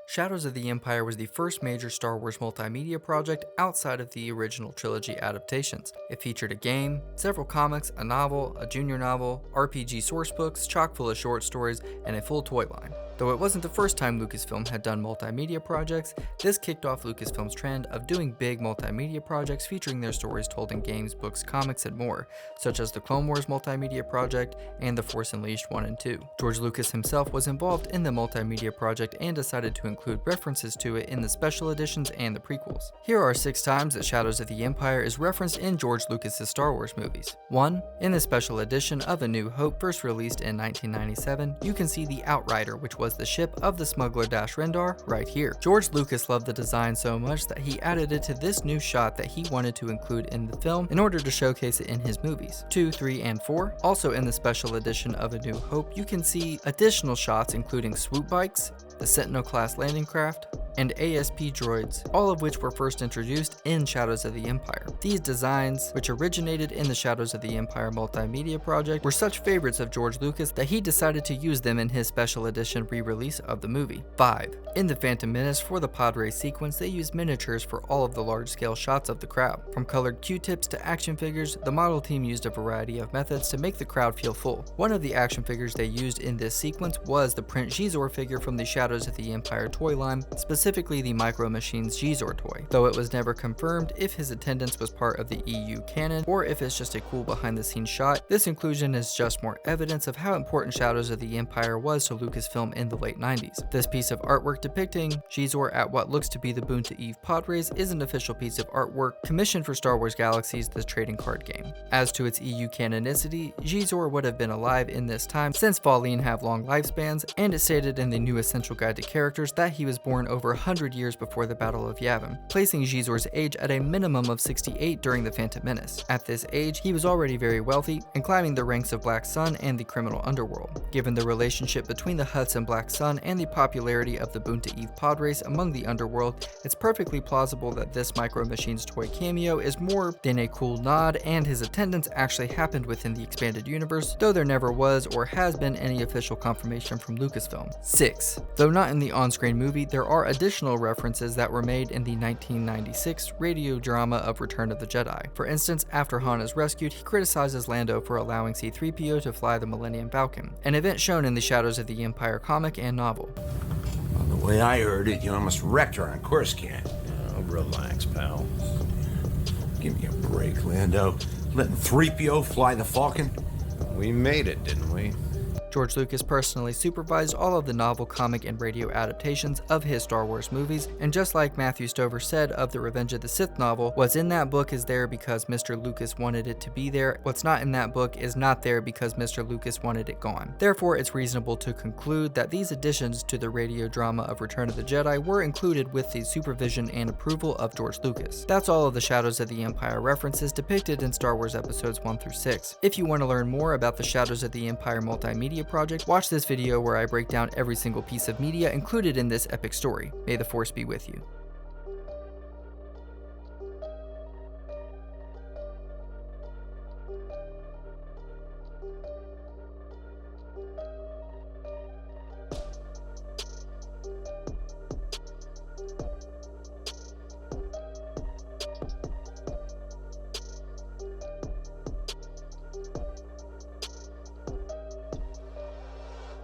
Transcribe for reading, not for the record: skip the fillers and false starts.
Shadows of the Empire was the first major Star Wars multimedia project outside of the original trilogy adaptations. It featured a game, several comics, a novel, a junior novel, RPG sourcebooks, chock full of short stories, and a full toy line. Though it wasn't the first time Lucasfilm had done multimedia projects, this kicked off Lucasfilm's trend of doing big multimedia projects featuring their stories told in games, books, comics, and more, such as the Clone Wars multimedia project and The Force Unleashed 1 and 2. George Lucas himself was involved in the multimedia project and decided to include references to it in the special editions and the prequels. Here are 6 times that Shadows of the Empire is referenced in George Lucas's Star Wars movies. 1. In the special edition of A New Hope, first released in 1997, you can see the Outrider, which was the ship of the smuggler Dash Rendar, right here. George Lucas loved the design so much that he added it to this new shot that he wanted to include in the film in order to showcase it in his movies. 2, 3, and 4. Also in the special edition of A New Hope, you can see additional shots including swoop bikes, the Sentinel-class landing craft, and ASP droids, all of which were first introduced in Shadows of the Empire. These designs, which originated in the Shadows of the Empire multimedia project, were such favorites of George Lucas that he decided to use them in his special edition re-release of the movie. 5. In The Phantom Menace, for the pod race sequence, they used miniatures for all of the large-scale shots of the crowd. From colored Q-tips to action figures, the model team used a variety of methods to make the crowd feel full. One of the action figures they used in this sequence was the Prince Xizor figure from the Shadows of the Empire toy line, specifically the Micro Machines Xizor toy, though it was never confirmed if his attendance was part of the EU canon or if it's just a cool behind the scenes shot. This inclusion is just more evidence of how important Shadows of the Empire was to Lucasfilm in the late 90s. This piece of artwork depicting Xizor at what looks to be the Boonta Eve pod race is an official piece of artwork commissioned for Star Wars Galaxies, the trading card game. As to its EU canonicity, Xizor would have been alive in this time since Falleen have long lifespans, and it stated in the new Essential Guide to Characters that he was born over 100 years before the Battle of Yavin, placing Xizor's age at a minimum of 68 during the Phantom Menace. At this age, he was already very wealthy and climbing the ranks of Black Sun and the criminal underworld. Given the relationship between the Hutts and Black Sun and the popularity of the Boonta Eve pod race among the underworld, it's perfectly plausible that this Micro Machines toy cameo is more than a cool nod and his attendance actually happened within the expanded universe, though there never was or has been any official confirmation from Lucasfilm. 6. Though not in the on-screen movie, there are additional references that were made in the 1996 radio drama of Return of the Jedi. For instance, after Han is rescued, he criticizes Lando for allowing C-3PO to fly the Millennium Falcon, an event shown in the Shadows of the Empire comic and novel. Well, the way I heard it, you almost wrecked her on Coruscant. Oh, relax, pal. Give me a break, Lando. Letting 3PO fly the Falcon? We made it, didn't we? George Lucas personally supervised all of the novel, comic, and radio adaptations of his Star Wars movies, and just like Matthew Stover said of the Revenge of the Sith novel, what's in that book is there because Mr. Lucas wanted it to be there. What's not in that book is not there because Mr. Lucas wanted it gone. Therefore, it's reasonable to conclude that these additions to the radio drama of Return of the Jedi were included with the supervision and approval of George Lucas. That's all of the Shadows of the Empire references depicted in Star Wars episodes 1 through 6. If you want to learn more about the Shadows of the Empire multimedia project, watch this video where I break down every single piece of media included in this epic story. May the Force be with you.